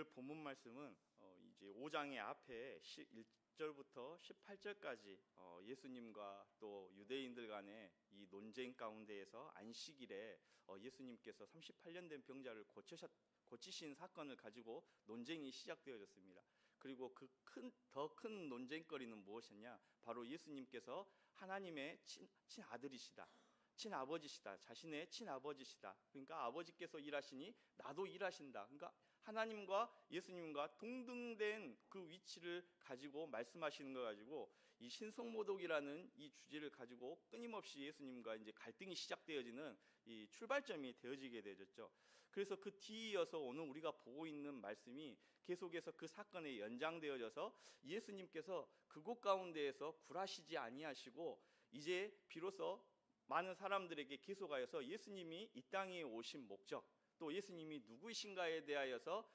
오늘 본문 말씀은 이제 5장의 앞에 1절부터 18절까지 예수님과 또 유대인들 간의 이 논쟁 가운데에서 안식일에 예수님께서 38년 된 병자를 고치신 사건을 가지고 논쟁이 시작되어졌습니다. 그리고 더 큰 논쟁거리는 무엇이냐? 바로 예수님께서 하나님의 친아들이시다, 친아버지시다, 자신의 친아버지시다. 그러니까 아버지께서 일하시니 나도 일하신다. 그러니까 하나님과 예수님과 동등된 그 위치를 가지고 말씀하시는 거 가지고 이 신성모독이라는 이 주제를 가지고 끊임없이 예수님과 이제 갈등이 시작되어지는 이 출발점이 되어지게 되었죠. 그래서 그 뒤이어서 오늘 우리가 보고 있는 말씀이 계속해서 그 사건에 연장되어져서 예수님께서 그곳 가운데에서 굴하시지 아니하시고 이제 비로소 많은 사람들에게 계속하여서 예수님이 이 땅에 오신 목적, 또 예수님이 누구이신가에 대하여서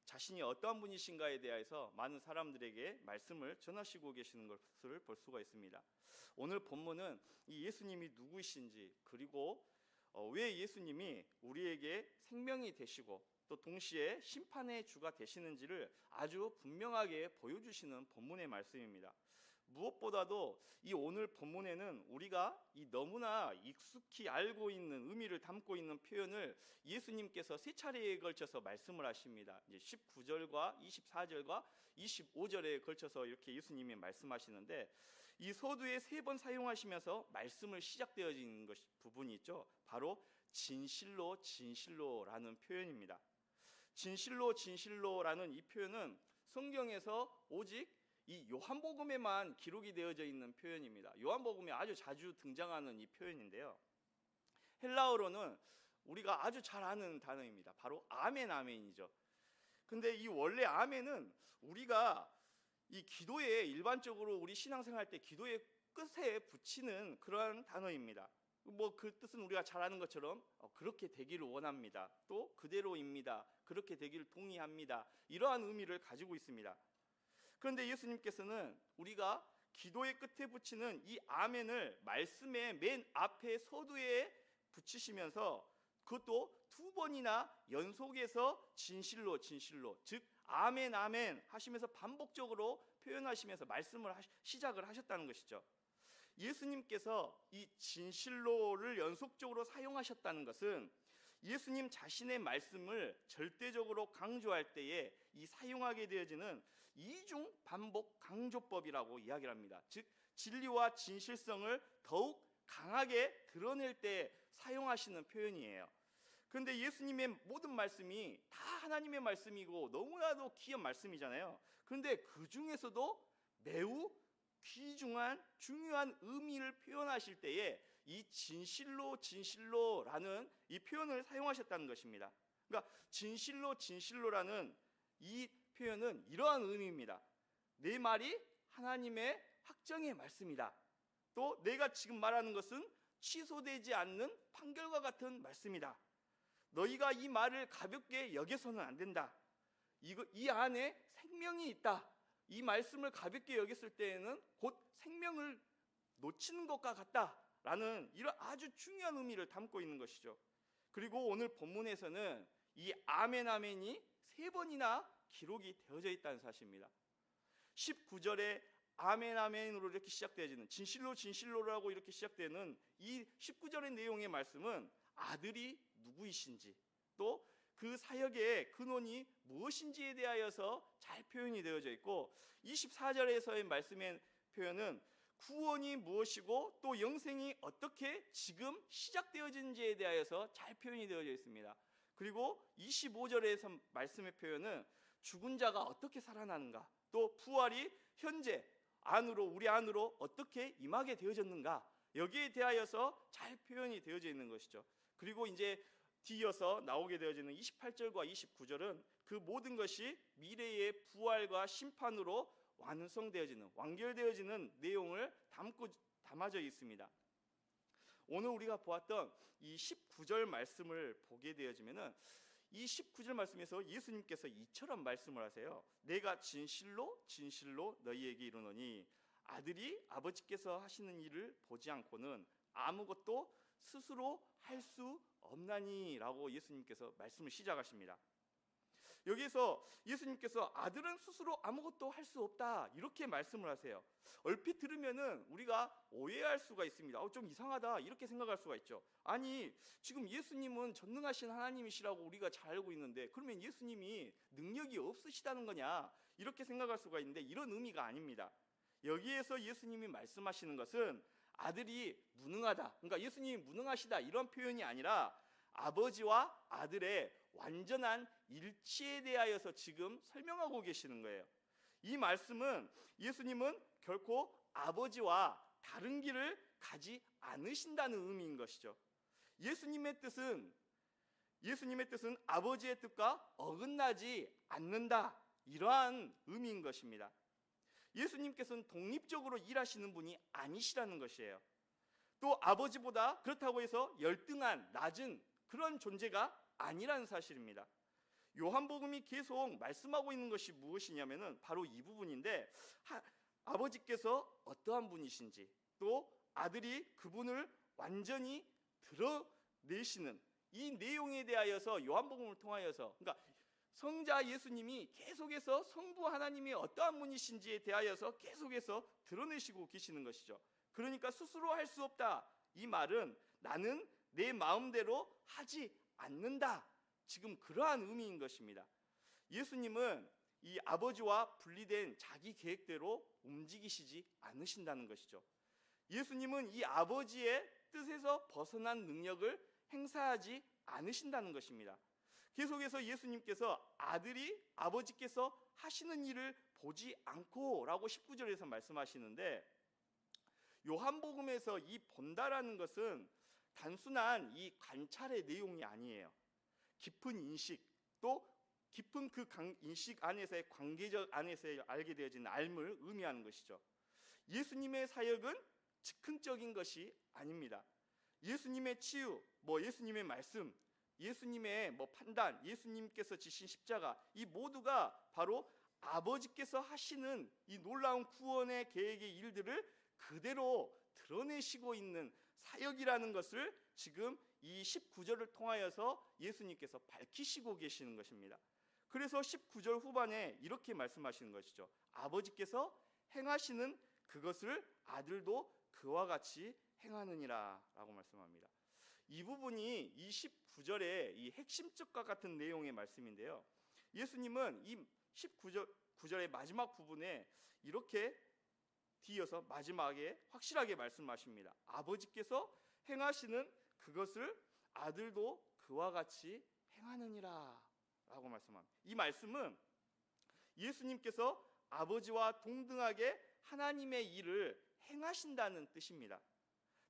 자신이 어떠한 분이신가에 대하여서 많은 사람들에게 말씀을 전하시고 계시는 것을 볼 수가 있습니다. 오늘 본문은 이 예수님이 누구이신지, 그리고 왜 예수님이 우리에게 생명이 되시고 또 동시에 심판의 주가 되시는지를 아주 분명하게 보여주시는 본문의 말씀입니다. 무엇보다도 이 오늘 본문에는 우리가 이 너무나 익숙히 알고 있는 의미를 담고 있는 표현을 예수님께서 세 차례에 걸쳐서 말씀을 하십니다. 이제 19절과 24절과 25절에 걸쳐서 이렇게 예수님이 말씀하시는데, 이 서두에 3번 사용하시면서 말씀을 시작되어지는 부분이 있죠. 바로 진실로 진실로라는 표현입니다. 진실로 진실로라는 이 표현은 성경에서 오직 이 요한복음에만 기록이 되어져 있는 표현입니다. 요한복음에 아주 자주 등장하는 이 표현인데요, 헬라어로는 우리가 아주 잘 아는 단어입니다. 바로 아멘, 아멘이죠. 근데 이 원래 아멘은 우리가 이 기도에, 일반적으로 우리 신앙생활 때 기도의 끝에 붙이는 그러한 단어입니다. 그 뜻은 우리가 잘 아는 것처럼 그렇게 되기를 원합니다, 또 그대로입니다, 그렇게 되기를 동의합니다, 이러한 의미를 가지고 있습니다. 그런데 예수님께서는 우리가 기도의 끝에 붙이는 이 아멘을 말씀의 맨 앞에 서두에 붙이시면서 그것도 2번이나 연속해서 진실로 진실로, 즉 아멘 아멘 하시면서 반복적으로 표현하시면서 말씀을 시작을 하셨다는 것이죠. 예수님께서 이 진실로를 연속적으로 사용하셨다는 것은 예수님 자신의 말씀을 절대적으로 강조할 때에 이 사용하게 되어지는 이중 반복 강조법이라고 이야기를 합니다. 즉 진리와 진실성을 더욱 강하게 드러낼 때 사용하시는 표현이에요. 그런데 예수님의 모든 말씀이 다 하나님의 말씀이고 너무나도 귀한 말씀이잖아요. 그런데 그 중에서도 매우 귀중한 중요한 의미를 표현하실 때에 이 진실로 진실로라는 이 표현을 사용하셨다는 것입니다. 그러니까 진실로 진실로라는 이 표현은 이러한 의미입니다. 내 말이 하나님의 확정의 말씀이다. 또 내가 지금 말하는 것은 취소되지 않는 판결과 같은 말씀이다. 너희가 이 말을 가볍게 여겨서는 안 된다. 이 안에 생명이 있다. 이 말씀을 가볍게 여겼을 때에는 곧 생명을 놓치는 것과 같다라는 이런 아주 중요한 의미를 담고 있는 것이죠. 그리고 오늘 본문에서는 이 아멘 아멘이 3번이나 기록이 되어져 있다는 사실입니다. 19절에 아멘 아멘으로 이렇게 시작되어지는, 진실로 진실로라고 이렇게 시작되는 이 19절의 내용의 말씀은 아들이 누구이신지, 또 그 사역의 근원이 무엇인지에 대하여서 잘 표현이 되어져 있고, 24절에서의 말씀의 표현은 구원이 무엇이고 또 영생이 어떻게 지금 시작되어진지에 대하여서 잘 표현이 되어져 있습니다. 그리고 25절에서 말씀의 표현은 죽은 자가 어떻게 살아나는가, 또 부활이 현재 우리 안으로 어떻게 임하게 되어졌는가, 여기에 대하여서 잘 표현이 되어져 있는 것이죠. 그리고 이제 뒤이어서 나오게 되어지는 28절과 29절은 그 모든 것이 미래의 부활과 심판으로 완성되어지는, 완결되어지는 내용을 담아져 있습니다. 오늘 우리가 보았던 이 19절 말씀을 보게 되어지면은 이 19절 말씀에서 예수님께서 이처럼 말씀을 하세요. 내가 진실로 진실로 너희에게 이르노니 아들이 아버지께서 하시는 일을 보지 않고는 아무것도 스스로 할 수 없나니 라고 예수님께서 말씀을 시작하십니다. 여기서 예수님께서 아들은 스스로 아무것도 할 수 없다 이렇게 말씀을 하세요. 얼핏 들으면은 우리가 오해할 수가 있습니다. 좀 이상하다 이렇게 생각할 수가 있죠. 아니 지금 예수님은 전능하신 하나님이시라고 우리가 잘 알고 있는데 그러면 예수님이 능력이 없으시다는 거냐 이렇게 생각할 수가 있는데 이런 의미가 아닙니다. 여기에서 예수님이 말씀하시는 것은 아들이 무능하다, 그러니까 예수님이 무능하시다 이런 표현이 아니라 아버지와 아들의 완전한 일치에 대하여서 지금 설명하고 계시는 거예요. 이 말씀은 예수님은 결코 아버지와 다른 길을 가지 않으신다는 의미인 것이죠. 예수님의 뜻은 아버지의 뜻과 어긋나지 않는다 이러한 의미인 것입니다. 예수님께서는 독립적으로 일하시는 분이 아니시라는 것이에요. 또 아버지보다 그렇다고 해서 열등한 낮은 그런 존재가 아니라는 사실입니다. 요한복음이 계속 말씀하고 있는 것이 무엇이냐면은 바로 이 부분인데 아버지께서 어떠한 분이신지 또 아들이 그분을 완전히 드러내시는 이 내용에 대하여서 요한복음을 통하여서 그러니까 성자 예수님이 계속해서 성부 하나님이 어떠한 분이신지에 대하여서 계속해서 드러내시고 계시는 것이죠. 그러니까 스스로 할 수 없다 이 말은 나는 내 마음대로 하지 않는다 지금 그러한 의미인 것입니다. 예수님은 이 아버지와 분리된 자기 계획대로 움직이시지 않으신다는 것이죠. 예수님은 이 아버지의 뜻에서 벗어난 능력을 행사하지 않으신다는 것입니다. 계속해서 예수님께서 아들이 아버지께서 하시는 일을 보지 않고 라고 19절에서 말씀하시는데 요한복음에서 이 본다라는 것은 단순한 이 관찰의 내용이 아니에요. 깊은 인식 또 깊은 그 인식 안에서의 관계적 안에서 알게 되어진 알을 의미하는 것이죠. 예수님의 사역은 즉흥적인 것이 아닙니다. 예수님의 치유, 예수님의 말씀, 예수님의 판단, 예수님께서 지신 십자가 이 모두가 바로 아버지께서 하시는 이 놀라운 구원의 계획의 일들을 그대로 드러내시고 있는 사역이라는 것을 지금 이 19절을 통하여서 예수님께서 밝히시고 계시는 것입니다. 그래서 19절 후반에 이렇게 말씀하시는 것이죠. 아버지께서 행하시는 그것을 아들도 그와 같이 행하느니라 라고 말씀합니다. 이 부분이 이 19절의 이 핵심적과 같은 내용의 말씀인데요. 예수님은 이 19절의 마지막 부분에 이렇게 뒤이어서 마지막에 확실하게 말씀하십니다. 아버지께서 행하시는 그것을 아들도 그와 같이 행하느니라 라고 말씀합니다. 이 말씀은 예수님께서 아버지와 동등하게 하나님의 일을 행하신다는 뜻입니다.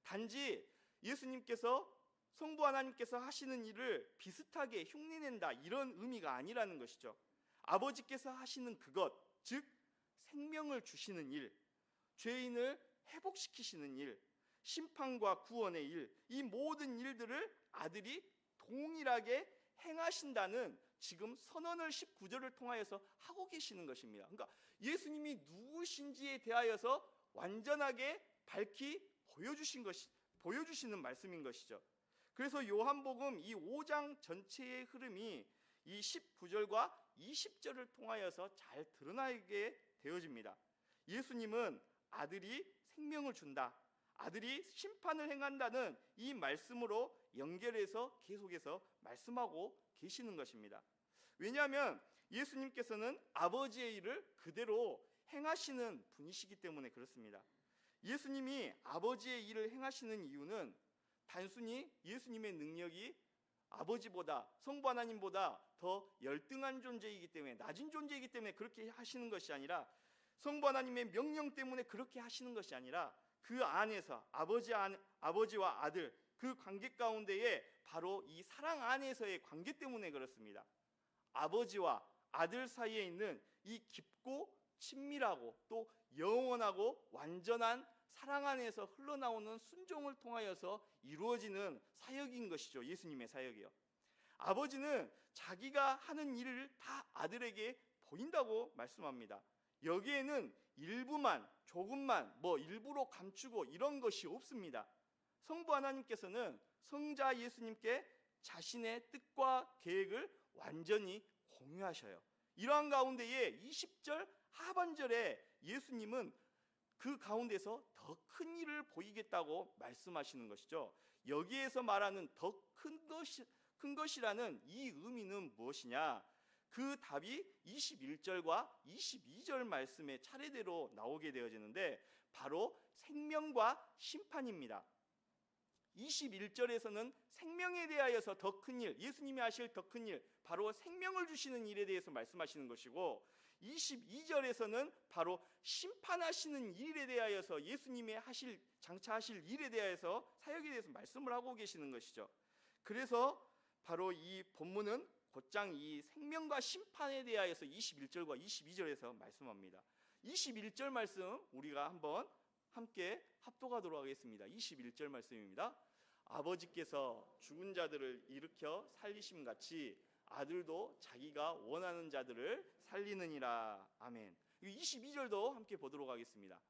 단지 예수님께서 성부 하나님께서 하시는 일을 비슷하게 흉내낸다 이런 의미가 아니라는 것이죠. 아버지께서 하시는 그것, 즉 생명을 주시는 일, 죄인을 회복시키시는 일, 심판과 구원의 일, 이 모든 일들을 아들이 동일하게 행하신다는 지금 선언을 19절을 통하여서 하고 계시는 것입니다. 그러니까 예수님이 누구신지에 대하여서 완전하게 밝히 보여주시는 말씀인 것이죠. 그래서 요한복음 이 5장 전체의 흐름이 이 19절과 20절을 통하여서 잘 드러나게 되어집니다. 예수님은 아들이 생명을 준다, 아들이 심판을 행한다는 이 말씀으로 연결해서 계속해서 말씀하고 계시는 것입니다. 왜냐하면 예수님께서는 아버지의 일을 그대로 행하시는 분이시기 때문에 그렇습니다. 예수님이 아버지의 일을 행하시는 이유는 단순히 예수님의 능력이 아버지보다 성부 하나님보다 더 열등한 존재이기 때문에 낮은 존재이기 때문에 그렇게 하시는 것이 아니라 성부 하나님의 명령 때문에 그렇게 하시는 것이 아니라 그 안에서 아버지와 아들 그 관계 가운데에 바로 이 사랑 안에서의 관계 때문에 그렇습니다. 아버지와 아들 사이에 있는 이 깊고 친밀하고 또 영원하고 완전한 사랑 안에서 흘러나오는 순종을 통하여서 이루어지는 사역인 것이죠. 예수님의 사역이요. 아버지는 자기가 하는 일을 다 아들에게 보인다고 말씀합니다. 여기에는 일부만 조금만 일부러 감추고 이런 것이 없습니다. 성부 하나님께서는 성자 예수님께 자신의 뜻과 계획을 완전히 공유하셔요. 이러한 가운데에 20절 하반절에 예수님은 그 가운데서 더 큰 일을 보이겠다고 말씀하시는 것이죠. 여기에서 말하는 더 큰 것이라는 이 의미는 무엇이냐? 그 답이 21절과 22절 말씀의 차례대로 나오게 되어지는데 바로 생명과 심판입니다. 21절에서는 생명에 대하여서 더 큰 일, 예수님이 하실 더 큰 일, 바로 생명을 주시는 일에 대해서 말씀하시는 것이고, 22절에서는 바로 심판하시는 일에 대하여서 예수님이 장차하실 일에 대하여서 사역에 대해서 말씀을 하고 계시는 것이죠. 그래서 바로 이 본문은 곧장 이 생명과 심판에 대하여서 21절과 22절에서 말씀합니다. 21절 말씀 우리가 한번 함께 합독하도록 하겠습니다. 21절 말씀입니다. 아버지께서 죽은 자들을 일으켜 살리심 같이 아들도 자기가 원하는 자들을 살리느니라. 아멘. 22절도 함께 보도록 하겠습니다.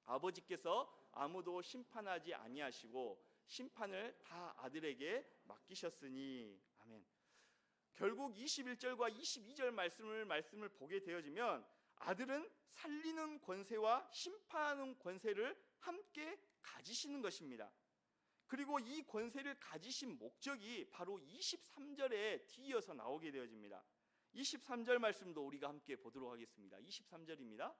아버지께서 아무도 심판하지 아니하시고 심판을 다 아들에게 맡기셨으니. 아멘. 결국 21절과 22절 말씀을 보게 되어지면 아들은 살리는 권세와 심판하는 권세를 함께 가지시는 것입니다. 그리고 이 권세를 가지신 목적이 바로 23절에 뒤이어서 나오게 되어집니다. 23절 말씀도 우리가 함께 보도록 하겠습니다. 23절입니다.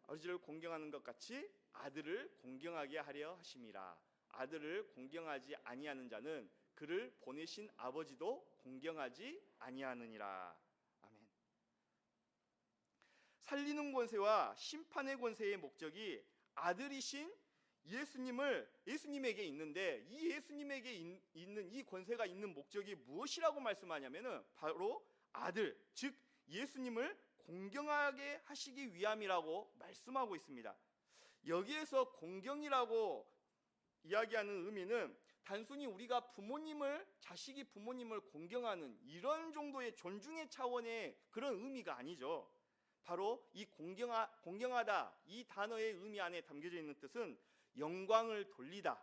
아버지를 공경하는 것 같이 아들을 공경하게 하려 하심이라. 아들을 공경하지 아니하는 자는 그를 보내신 아버지도 공경하지 아니하느니라. 아멘. 살리는 권세와 심판의 권세의 목적이 아들이신 예수님에게 있는데, 이 예수님에게 있는 이 권세가 있는 목적이 무엇이라고 말씀하냐면은 바로 아들, 즉 예수님을 공경하게 하시기 위함이라고 말씀하고 있습니다. 여기에서 공경이라고 이야기하는 의미는 단순히 우리가 자식이 부모님을 공경하는 이런 정도의 존중의 차원의 그런 의미가 아니죠. 바로 이 공경하다 이 단어의 의미 안에 담겨져 있는 뜻은 영광을 돌리다,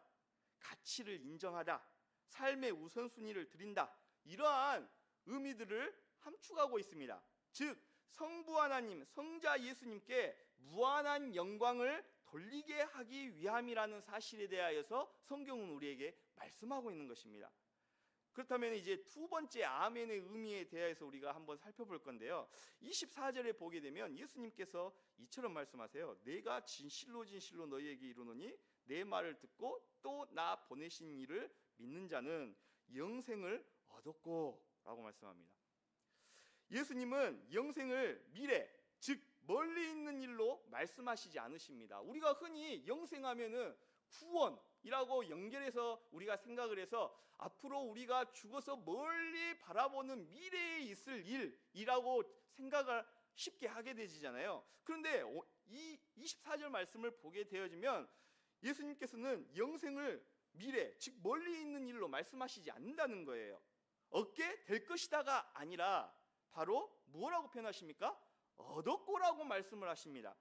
가치를 인정하다, 삶의 우선순위를 드린다, 이러한 의미들을 함축하고 있습니다. 즉 성부 하나님, 성자 예수님께 무한한 영광을 돌리게 하기 위함이라는 사실에 대하여서 성경은 우리에게 말씀하고 있는 것입니다. 그렇다면 이제 두 번째 아멘의 의미에 대해서 우리가 한번 살펴볼 건데요. 24절에 보게 되면 예수님께서 이처럼 말씀하세요. 내가 진실로 너희에게 이르노니 내 말을 듣고 또 나 보내신 이를 믿는 자는 영생을 얻었고 라고 말씀합니다. 예수님은 영생을 미래, 즉 멀리 있는 일로 말씀하시지 않으십니다. 우리가 흔히 영생하면은 구원이라고 연결해서 우리가 생각을 해서 앞으로 우리가 죽어서 멀리 바라보는 미래에 있을 일이라고 생각을 쉽게 하게 되잖아요. 그런데 이 24절 말씀을 보게 되어지면 예수님께서는 영생을 미래, 즉 멀리 있는 일로 말씀하시지 않는다는 거예요. 얻게 될 것이다가 아니라 바로 뭐라고 표현하십니까? 얻었고라고 말씀을 하십니다.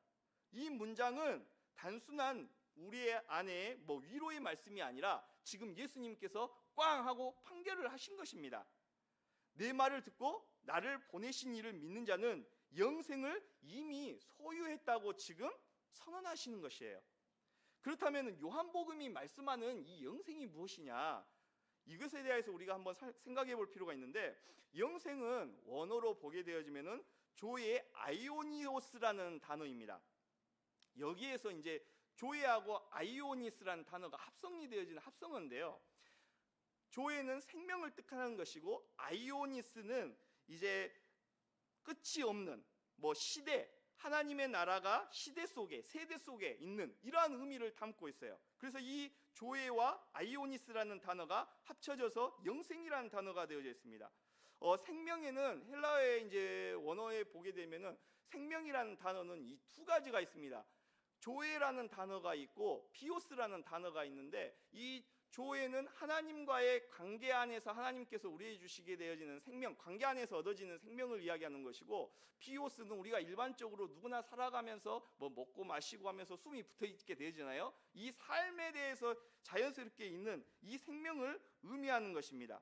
이 문장은 단순한 우리의 안에 위로의 말씀이 아니라 지금 예수님께서 꽝 하고 판결을 하신 것입니다. 내 말을 듣고 나를 보내신 이를 믿는 자는 영생을 이미 소유했다고 지금 선언하시는 것이에요. 그렇다면 요한복음이 말씀하는 이 영생이 무엇이냐? 이것에 대해서 우리가 한번 생각해 볼 필요가 있는데, 영생은 원어로 보게 되어지면은 조의 아이오니오스라는 단어입니다. 여기에서 이제 조에하고 아이오니스라는 단어가 합성이 되어지는 합성어인데요. 조에는 생명을 뜻하는 것이고 아이오니스는 이제 끝이 없는 시대, 하나님의 나라가 시대 속에, 세대 속에 있는 이러한 의미를 담고 있어요. 그래서 이 조에와 아이오니스라는 단어가 합쳐져서 영생이라는 단어가 되어져 있습니다. 생명에는 헬라어의 이제 원어에 보게 되면은 생명이라는 단어는 이 두 가지가 있습니다. 조에라는 단어가 있고 비오스라는 단어가 있는데, 이 조에는 하나님과의 관계 안에서 하나님께서 우리에게 주시게 되어지는 생명, 관계 안에서 얻어지는 생명을 이야기하는 것이고, 비오스는 우리가 일반적으로 누구나 살아가면서 먹고 마시고 하면서 숨이 붙어 있게 되잖아요. 이 삶에 대해서 자연스럽게 있는 이 생명을 의미하는 것입니다.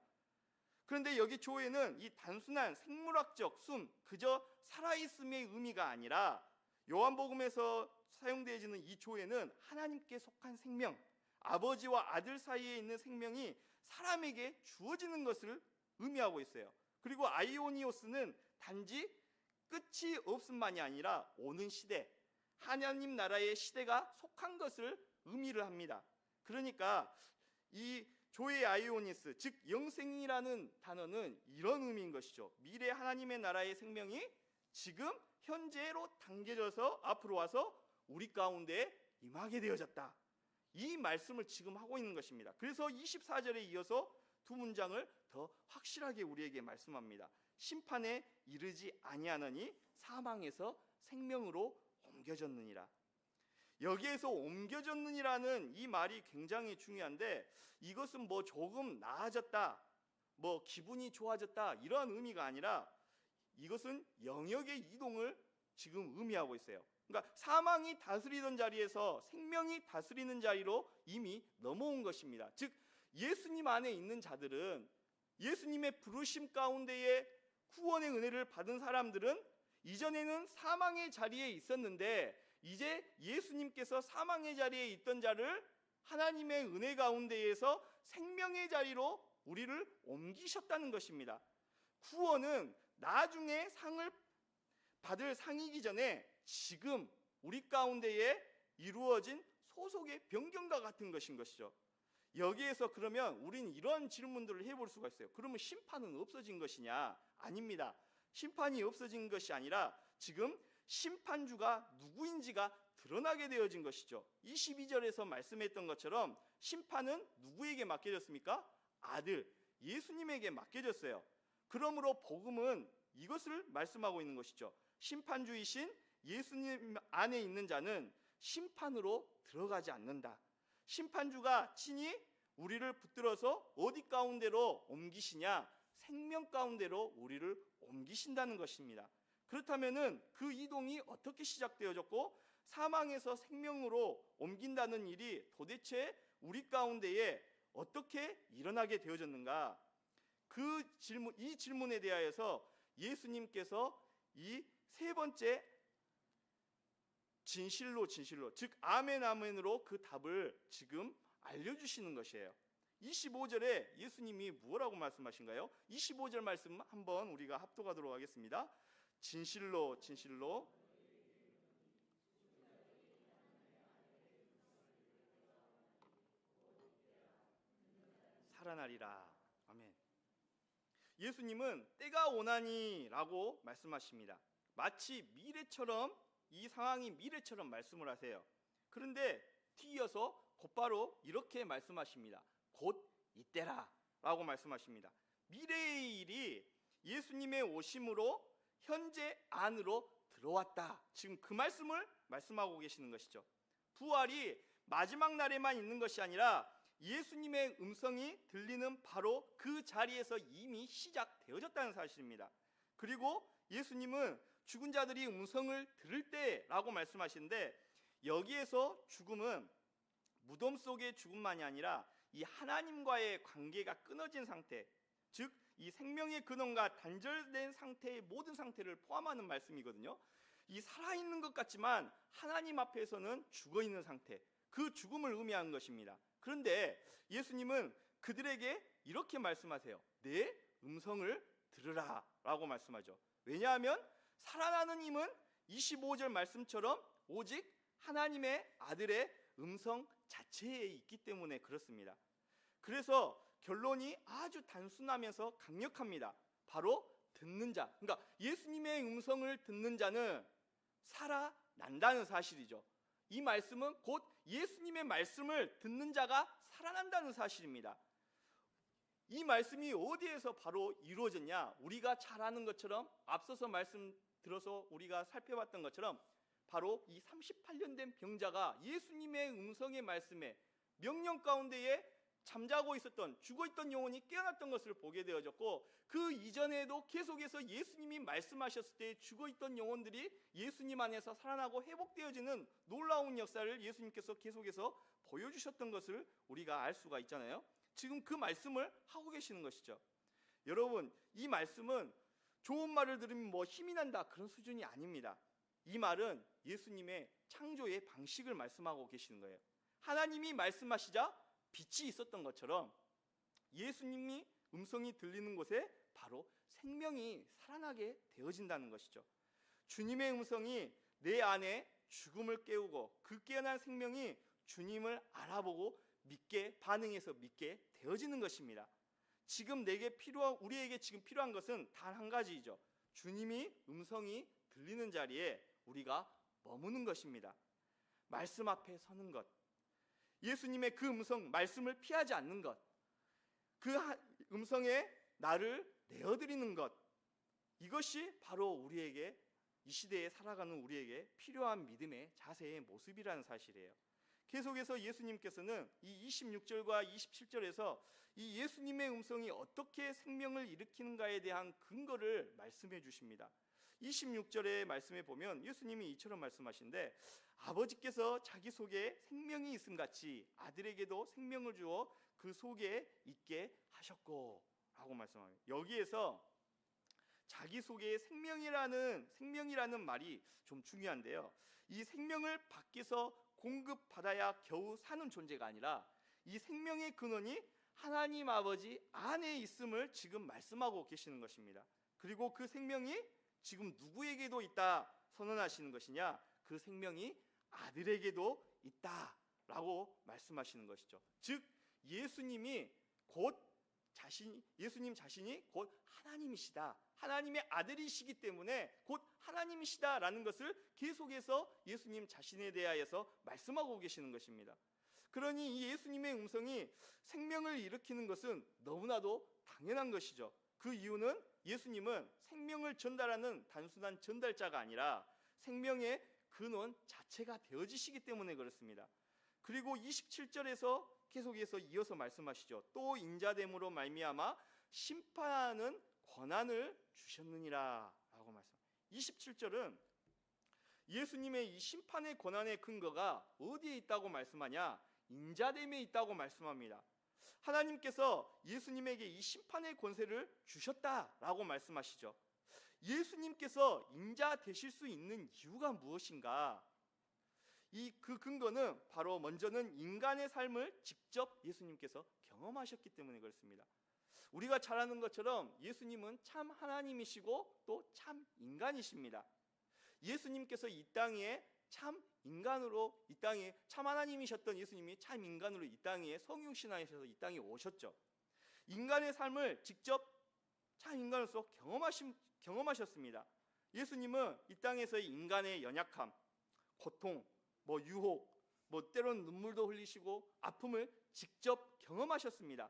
그런데 여기 조에는 이 단순한 생물학적 숨, 그저 살아있음의 의미가 아니라 요한복음에서 사용되어지는 이 조에는 하나님께 속한 생명, 아버지와 아들 사이에 있는 생명이 사람에게 주어지는 것을 의미하고 있어요. 그리고 아이오니오스는 단지 끝이 없음만이 아니라 오는 시대, 하나님 나라의 시대가 속한 것을 의미를 합니다. 그러니까 이 조의 아이오니스, 즉 영생이라는 단어는 이런 의미인 것이죠. 미래 하나님의 나라의 생명이 지금 현재로 당겨져서 앞으로 와서 우리 가운데 임하게 되어졌다. 이 말씀을 지금 하고 있는 것입니다. 그래서 24절에 이어서 두 문장을 더 확실하게 우리에게 말씀합니다. 심판에 이르지 아니하느니 사망에서 생명으로 옮겨졌느니라. 여기에서 옮겨졌느니라는 이 말이 굉장히 중요한데, 이것은 뭐 조금 나아졌다, 뭐 기분이 좋아졌다 이런 의미가 아니라 이것은 영역의 이동을 지금 의미하고 있어요. 그러니까 사망이 다스리던 자리에서 생명이 다스리는 자리로 이미 넘어온 것입니다. 즉 예수님 안에 있는 자들은, 예수님의 부르심 가운데에 구원의 은혜를 받은 사람들은 이전에는 사망의 자리에 있었는데 이제 예수님께서 사망의 자리에 있던 자를 하나님의 은혜 가운데에서 생명의 자리로 우리를 옮기셨다는 것입니다. 구원은 나중에 상을 받을 상이기 전에 지금 우리 가운데에 이루어진 소속의 변경과 같은 것인 것이죠. 여기에서 그러면 우리는 이런 질문들을 해볼 수가 있어요. 그러면 심판은 없어진 것이냐? 아닙니다. 심판이 없어진 것이 아니라 지금 심판주가 누구인지가 드러나게 되어진 것이죠. 22절에서 말씀했던 것처럼 심판은 누구에게 맡겨졌습니까? 아들 예수님에게 맡겨졌어요. 그러므로 복음은 이것을 말씀하고 있는 것이죠. 심판주이신 예수님 안에 있는 자는 심판으로 들어가지 않는다. 심판주가 친히 우리를 붙들어서 어디 가운데로 옮기시냐? 생명 가운데로 우리를 옮기신다는 것입니다. 그렇다면은 그 이동이 어떻게 시작되어졌고 사망에서 생명으로 옮긴다는 일이 도대체 우리 가운데에 어떻게 일어나게 되어졌는가? 이 질문에 대하여서 예수님께서 이 세 번째 진실로 즉 아멘 아멘으로 그 답을 지금 알려주시는 것이에요. 25절에 예수님이 뭐라고 말씀하신가요? 25절 말씀 한번 우리가 합독하도록 하겠습니다. 진실로 살아나리라. 아멘. 예수님은 때가 오나니라고 말씀하십니다. 마치 미래처럼, 이 상황이 미래처럼 말씀을 하세요. 그런데 뒤이어서 곧바로 이렇게 말씀하십니다. 곧 이때라 라고 말씀하십니다. 미래의 일이 예수님의 오심으로 현재 안으로 들어왔다. 지금 그 말씀을 말씀하고 계시는 것이죠. 부활이 마지막 날에만 있는 것이 아니라 예수님의 음성이 들리는 바로 그 자리에서 이미 시작되어졌다는 사실입니다. 그리고 예수님은 죽은 자들이 음성을 들을 때라고 말씀하시는데, 여기에서 죽음은 무덤 속의 죽음만이 아니라 이 하나님과의 관계가 끊어진 상태, 즉 이 생명의 근원과 단절된 상태의 모든 상태를 포함하는 말씀이거든요. 이 살아있는 것 같지만 하나님 앞에서는 죽어있는 상태, 그 죽음을 의미하는 것입니다. 그런데 예수님은 그들에게 이렇게 말씀하세요. 내 음성을 들으라 라고 말씀하죠. 왜냐하면 살아나는 힘은 25절 말씀처럼 오직 하나님의 아들의 음성 자체에 있기 때문에 그렇습니다. 그래서 결론이 아주 단순하면서 강력합니다. 바로 듣는 자, 그러니까 예수님의 음성을 듣는 자는 살아난다는 사실이죠. 이 말씀은 곧 예수님의 말씀을 듣는 자가 살아난다는 사실입니다. 이 말씀이 어디에서 바로 이루어졌냐? 우리가 잘 아는 것처럼, 앞서서 말씀 들어서 우리가 살펴봤던 것처럼 바로 이 38년 된 병자가 예수님의 음성의 말씀에 명령 가운데에 잠자고 있었던, 죽어있던 영혼이 깨어났던 것을 보게 되어졌고, 그 이전에도 계속해서 예수님이 말씀하셨을 때 죽어있던 영혼들이 예수님 안에서 살아나고 회복되어지는 놀라운 역사를 예수님께서 계속해서 보여주셨던 것을 우리가 알 수가 있잖아요. 지금 그 말씀을 하고 계시는 것이죠. 여러분, 이 말씀은 좋은 말을 들으면 뭐 힘이 난다 그런 수준이 아닙니다. 이 말은 예수님의 창조의 방식을 말씀하고 계시는 거예요. 하나님이 말씀하시자 빛이 있었던 것처럼 예수님이 음성이 들리는 곳에 바로 생명이 살아나게 되어진다는 것이죠. 주님의 음성이 내 안에 죽음을 깨우고 그 깨어난 생명이 주님을 알아보고 믿게 반응해서 믿게 되어지는 것입니다. 지금 우리에게 지금 필요한 것은 단 한 가지이죠. 주님이 음성이 들리는 자리에 우리가 머무는 것입니다. 말씀 앞에 서는 것, 예수님의 그 음성, 말씀을 피하지 않는 것, 그 음성에 나를 내어드리는 것, 이것이 바로 우리에게 이 시대에 살아가는 우리에게 필요한 믿음의 자세의 모습이라는 사실이에요. 계속해서 예수님께서는 이 26절과 27절에서 이 예수님의 음성이 어떻게 생명을 일으키는가에 대한 근거를 말씀해 주십니다. 26절의 말씀에 보면 예수님이 이처럼 말씀하신데, 아버지께서 자기 속에 생명이 있음같이 아들에게도 생명을 주어 그 속에 있게 하셨고 라고 말씀합니다. 여기에서 자기 속에 생명이라는 말이 좀 중요한데요, 이 생명을 밖에서 공급받아야 겨우 사는 존재가 아니라 이 생명의 근원이 하나님 아버지 안에 있음을 지금 말씀하고 계시는 것입니다. 그리고 그 생명이 지금 누구에게도 있다 선언하시는 것이냐, 그 생명이 아들에게도 있다라고 말씀하시는 것이죠. 즉 예수님 자신이 곧 하나님이시다, 하나님의 아들이시기 때문에 곧 하나님이시다라는 것을 계속해서 예수님 자신에 대하여서 말씀하고 계시는 것입니다. 그러니 이 예수님의 음성이 생명을 일으키는 것은 너무나도 당연한 것이죠. 그 이유는 예수님은 생명을 전달하는 단순한 전달자가 아니라 생명의 근원 자체가 되어지시기 때문에 그렇습니다. 그리고 27절에서 계속해서 이어서 말씀하시죠. 또 인자됨으로 말미암아 심판하는 권한을 주셨느니라 라고 말씀합니다. 27절은 예수님의 이 심판의 권한의 근거가 어디에 있다고 말씀하냐? 인자됨에 있다고 말씀합니다. 하나님께서 예수님에게 이 심판의 권세를 주셨다라고 말씀하시죠. 예수님께서 인자 되실 수 있는 이유가 무엇인가? 그 근거는 바로 먼저는 인간의 삶을 직접 예수님께서 경험하셨기 때문에 그렇습니다. 우리가 잘 아는 것처럼 예수님은 참 하나님이시고 또 참 인간이십니다. 예수님께서 이 땅에 참 인간으로, 이 땅에 참 하나님이셨던 예수님이 참 인간으로 이 땅에 성육신하셔서 이 땅에 오셨죠. 인간의 삶을 직접 참 인간으로서 경험하셨습니다. 예수님은 이 땅에서의 인간의 연약함, 고통, 유혹, 때로는 눈물도 흘리시고 아픔을 직접 경험하셨습니다.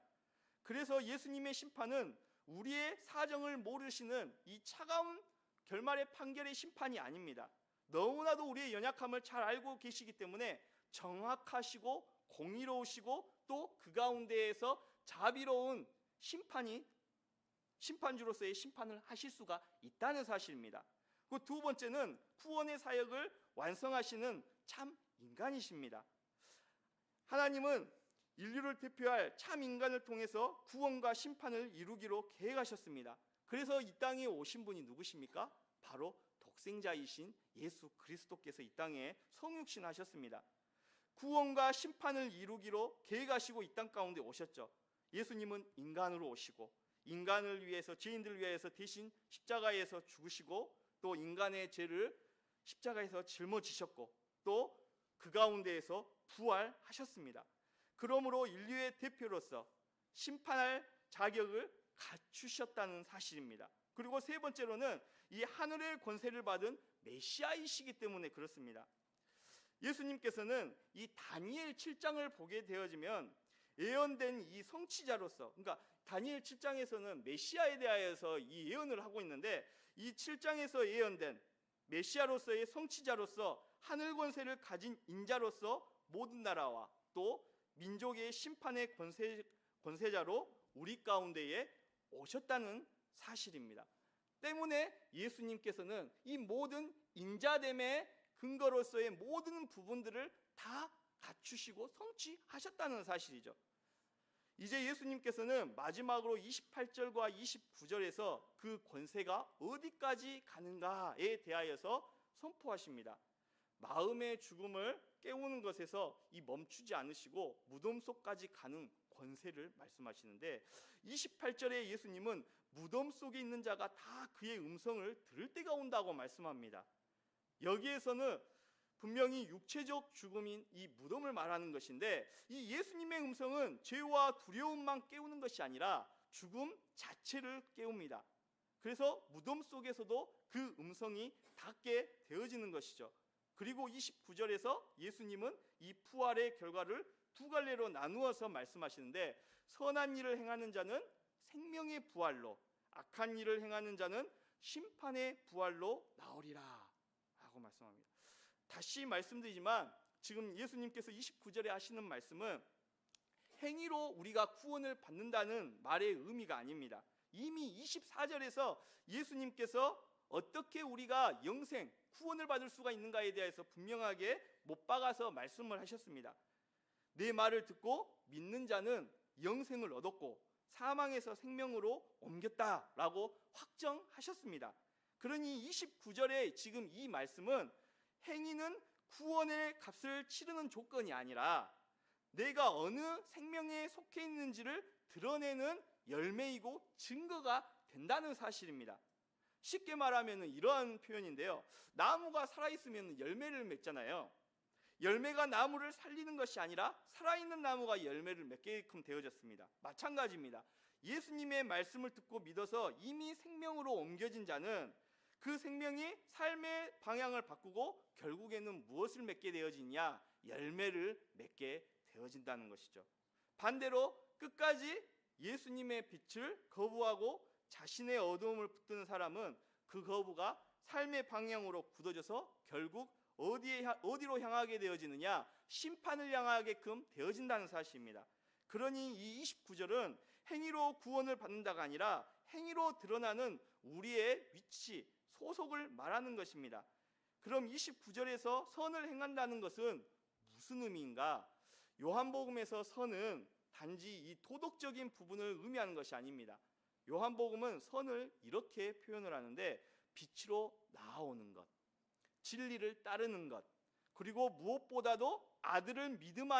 그래서 예수님의 심판은 우리의 사정을 모르시는 이 차가운 결말의 판결의 심판이 아닙니다. 너무나도 우리의 연약함을 잘 알고 계시기 때문에 정확하시고 공의로우시고 또 그 가운데에서 자비로운 심판주로서의 심판을 하실 수가 있다는 사실입니다. 그 두 번째는 구원의 사역을 완성하시는 참 인간이십니다. 하나님은 인류를 대표할 참 인간을 통해서 구원과 심판을 이루기로 계획하셨습니다. 그래서 이 땅에 오신 분이 누구십니까? 바로 독생자이신 예수 그리스도께서 이 땅에 성육신하셨습니다. 구원과 심판을 이루기로 계획하시고 이 땅 가운데 오셨죠. 예수님은 인간으로 오시고 인간을 위해서, 죄인들을 위해서 대신 십자가에서 죽으시고 또 인간의 죄를 십자가에서 짊어지셨고 또 그 가운데에서 부활하셨습니다. 그러므로 인류의 대표로서 심판할 자격을 갖추셨다는 사실입니다. 그리고 세 번째로는 이 하늘의 권세를 받은 메시아이시기 때문에 그렇습니다. 예수님께서는 이 다니엘 7장을 보게 되어지면 예언된 이 성취자로서, 그러니까 다니엘 7장에서는 메시아에 대하여서 이 예언을 하고 있는데 이 7장에서 예언된 메시아로서의 성취자로서 하늘 권세를 가진 인자로서 모든 나라와 또 민족의 심판의 권세자로 우리 가운데에 오셨다는 사실입니다. 때문에 예수님께서는 이 모든 인자됨의 근거로서의 모든 부분들을 다 갖추시고 성취하셨다는 사실이죠. 이제 예수님께서는 마지막으로 28절과 29절에서 그 권세가 어디까지 가는가에 대하여서 선포하십니다. 마음의 죽음을 깨우는 것에서 이 멈추지 않으시고 무덤 속까지 가는 권세를 말씀하시는데, 28절에 예수님은 무덤 속에 있는 자가 다 그의 음성을 들을 때가 온다고 말씀합니다. 여기에서는 분명히 육체적 죽음인 이 무덤을 말하는 것인데, 이 예수님의 음성은 죄와 두려움만 깨우는 것이 아니라 죽음 자체를 깨웁니다. 그래서 무덤 속에서도 그 음성이 닿게 되어지는 것이죠. 그리고 29절에서 예수님은 이 부활의 결과를 두 갈래로 나누어서 말씀하시는데, 선한 일을 행하는 자는 생명의 부활로, 악한 일을 행하는 자는 심판의 부활로 나오리라 라고 말씀합니다. 다시 말씀드리지만 지금 예수님께서 29절에 하시는 말씀은 행위로 우리가 구원을 받는다는 말의 의미가 아닙니다. 이미 24절에서 예수님께서 어떻게 우리가 영생, 구원을 받을 수가 있는가에 대해서 분명하게 못 박아서 말씀을 하셨습니다. 내 말을 듣고 믿는 자는 영생을 얻었고 사망에서 생명으로 옮겼다라고 확정하셨습니다. 그러니 29절에 지금 이 말씀은 행위는 구원의 값을 치르는 조건이 아니라 내가 어느 생명에 속해 있는지를 드러내는 열매이고 증거가 된다는 사실입니다. 쉽게 말하면 이러한 표현인데요. 나무가 살아있으면 열매를 맺잖아요. 열매가 나무를 살리는 것이 아니라 살아있는 나무가 열매를 맺게끔 되어졌습니다. 마찬가지입니다. 예수님의 말씀을 듣고 믿어서 이미 생명으로 옮겨진 자는 그 생명이 삶의 방향을 바꾸고 결국에는 무엇을 맺게 되어지냐? 열매를 맺게 되어진다는 것이죠. 반대로 끝까지 예수님의 빛을 거부하고 자신의 어두움을 붙드는 사람은 그 거부가 삶의 방향으로 굳어져서 결국 어디로 향하게 되어지느냐? 심판을 향하게끔 되어진다는 사실입니다. 그러니 이 29절은 행위로 구원을 받는다가 아니라 행위로 드러나는 우리의 위치, 소속을 말하는 것입니다. 그럼 29절에서 선을 행한다는 것은 무슨 의미인가? 요한복음에서 선은 단지 이 도덕적인 부분을 의미하는 것이 아닙니다. 요한복음은 선을 이렇게 표현을 하는데, 빛으로 나아오는 것, 진리를 따르는 것, 그리고 무엇보다도 아들을 믿는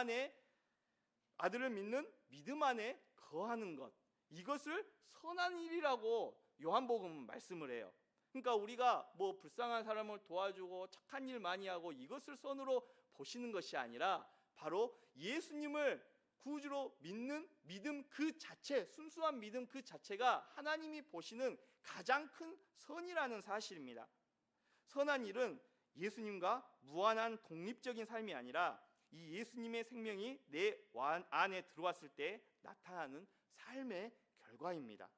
믿음 안에 거하는 것, 이것을 선한 일이라고 요한복음은 말씀을 해요. 그러니까 우리가 뭐 불쌍한 사람을 도와주고 착한 일 많이 하고 이것을 선으로 보시는 것이 아니라 바로 예수님을 구주로 믿는 믿음 그 자체, 순수한 믿음 그 자체가 하나님이 보시는 가장 큰 선이라는 사실입니다. 선한 일은 예수님과 무한한 독립적인 삶이 아니라 이 예수님의 생명이 내 안에 들어왔을 때 나타나는 삶의 결과입니다.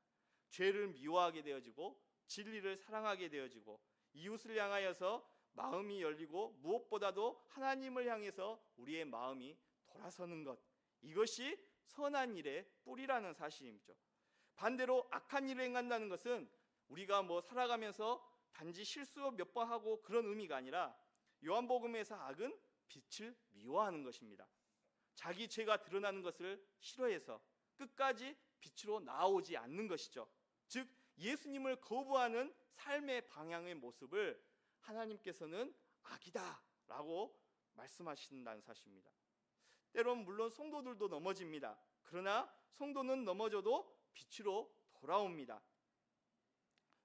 죄를 미워하게 되어지고 진리를 사랑하게 되어지고 이웃을 향하여서 마음이 열리고 무엇보다도 하나님을 향해서 우리의 마음이 돌아서는 것, 이것이 선한 일의 뿌리라는 사실이죠. 반대로 악한 일을 행한다는 것은 우리가 살아가면서 단지 실수 몇 번 하고 그런 의미가 아니라 요한복음에서 악은 빛을 미워하는 것입니다. 자기 죄가 드러나는 것을 싫어해서 끝까지 빛으로 나오지 않는 것이죠. 즉 예수님을 거부하는 삶의 방향의 모습을 하나님께서는 악이다라고 말씀하신다는 사실입니다. 때론 물론 성도들도 넘어집니다. 그러나 성도는 넘어져도 빛으로 돌아옵니다.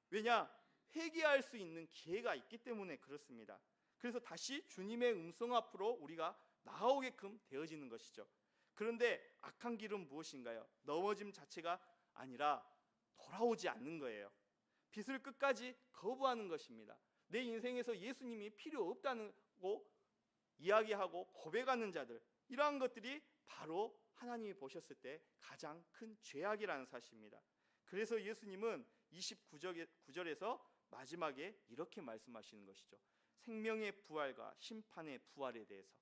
왜냐? 회개할 수 있는 기회가 있기 때문에 그렇습니다. 그래서 다시 주님의 음성 앞으로 우리가 나오게끔 되어지는 것이죠. 그런데 악한 길은 무엇인가요? 넘어짐 자체가 아니라 돌아오지 않는 거예요. 빛을 끝까지 거부하는 것입니다. 내 인생에서 예수님이 필요 없다고 이야기하고 고백하는 자들, 이러한 것들이 바로 하나님이 보셨을 때 가장 큰 죄악이라는 사실입니다. 그래서 예수님은 29절에서 마지막에 이렇게 말씀하시는 것이죠. 생명의 부활과 심판의 부활에 대해서.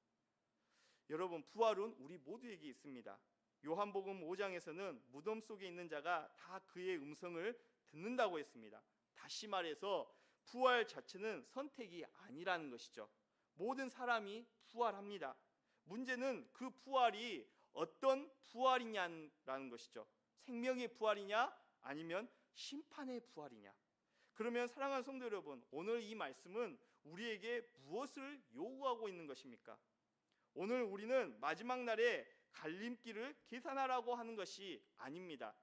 여러분, 부활은 우리 모두에게 있습니다. 요한복음 5장에서는 무덤 속에 있는 자가 다 그의 음성을 듣는다고 했습니다. 다시 말해서 부활 자체는 선택이 아니라는 것이죠. 모든 사람이 부활합니다. 문제는 그 부활이 어떤 부활이냐라는 것이죠. 생명의 부활이냐 아니면 심판의 부활이냐. 그러면 사랑하는 성도 여러분, 오늘 이 말씀은 우리에게 무엇을 요구하고 있는 것입니까? 오늘 우리는 마지막 날에 갈림길을 계산하라고 하는 것이 아닙니다.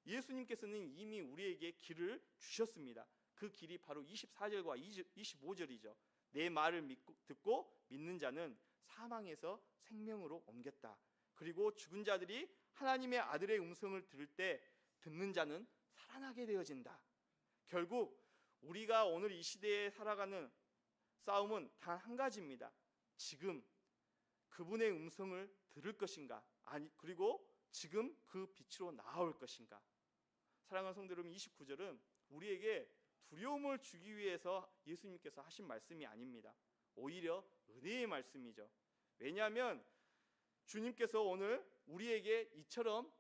예수님께서는 이미 우리에게 길을 주셨습니다. 그 길이 바로 24절과 25절이죠. 내 말을 듣고 믿는 자는 사망에서 생명으로 옮겼다. 그리고 죽은 자들이 하나님의 아들의 음성을 들을 때 듣는 자는 살아나게 되어진다. 결국 우리가 오늘 이 시대에 살아가는 싸움은 단 한 가지입니다. 지금 그분의 음성을 들을 것인가, 그리고 지금 그 빛으로 나아올 것인가. 사랑하는 성도 여러분, 29절은 우리에게 두려움을 주기 위해서 예수님께서 하신 말씀이 아닙니다. 오히려 은혜의 말씀이죠. 왜냐하면 주님께서 오늘 우리에게 이처럼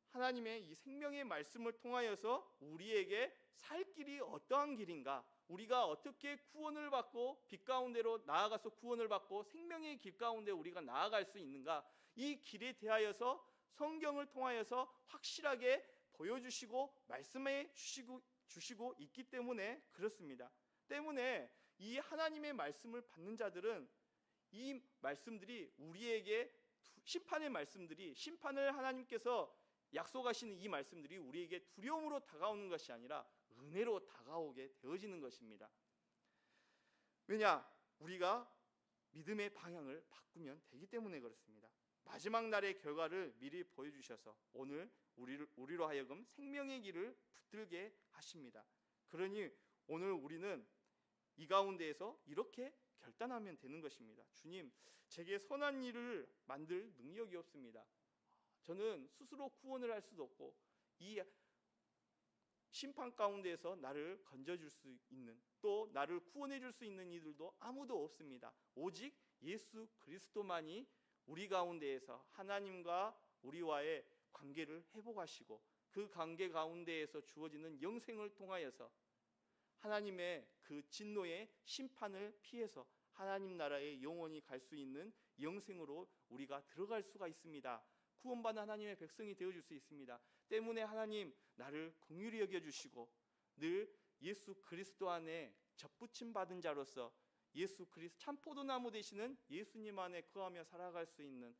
하나님의 이 생명의 말씀을 통하여서 우리에게 살 길이 어떠한 길인가, 우리가 어떻게 구원을 받고 빛 가운데로 나아가서 구원을 받고 생명의 길 가운데 우리가 나아갈 수 있는가, 이 길에 대하여서 성경을 통하여서 확실하게 보여주시고 말씀해 주시고 있기 때문에 그렇습니다. 때문에 이 하나님의 말씀을 받는 자들은 이 말씀들이 우리에게 심판의 말씀들이, 심판을 하나님께서 약속하시는 이 말씀들이 우리에게 두려움으로 다가오는 것이 아니라 은혜로 다가오게 되어지는 것입니다. 왜냐? 우리가 믿음의 방향을 바꾸면 되기 때문에 그렇습니다. 마지막 날의 결과를 미리 보여주셔서 오늘 우리로 하여금 생명의 길을 붙들게 하십니다. 그러니 오늘 우리는 이 가운데에서 이렇게 결단하면 되는 것입니다. 주님, 제게 선한 일을 만들 능력이 없습니다. 저는 스스로 구원을 할 수도 없고 이 심판 가운데에서 나를 건져줄 수 있는, 또 나를 구원해 줄 수 있는 이들도 아무도 없습니다. 오직 예수 그리스도만이 우리 가운데에서 하나님과 우리와의 관계를 회복하시고 그 관계 가운데에서 주어지는 영생을 통하여서 하나님의 그 진노의 심판을 피해서 하나님 나라에 영원히 갈 수 있는 영생으로 우리가 들어갈 수가 있습니다. 구원받은 하나님의 백성이 되어줄 수 있습니다. 때문에 하나님 나를 긍휼히 여겨주시고 늘 예수 그리스도 안에 접붙임 받은 자로서 예수 그리스도 참 포도나무 되시는 예수님 안에 거하며 살아갈 수 있는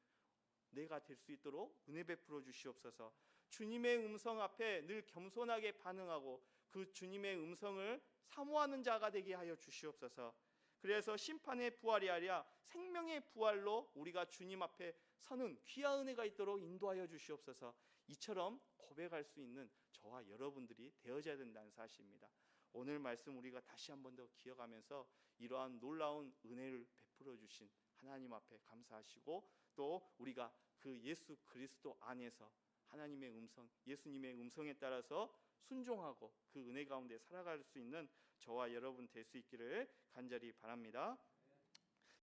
내가 될 수 있도록 은혜 베풀어 주시옵소서. 주님의 음성 앞에 늘 겸손하게 반응하고 그 주님의 음성을 사모하는 자가 되게 하여 주시옵소서. 그래서 심판의 부활이 아니라 생명의 부활로 우리가 주님 앞에 서는 귀한 은혜가 있도록 인도하여 주시옵소서. 이처럼 고백할 수 있는 저와 여러분들이 되어져야 된다는 사실입니다. 오늘 말씀 우리가 다시 한 번 더 기억하면서 이러한 놀라운 은혜를 베풀어 주신 하나님 앞에 감사하시고, 또 우리가 그 예수 그리스도 안에서 하나님의 음성, 예수님의 음성에 따라서 순종하고 그 은혜 가운데 살아갈 수 있는 저와 여러분 될 수 있기를 간절히 바랍니다.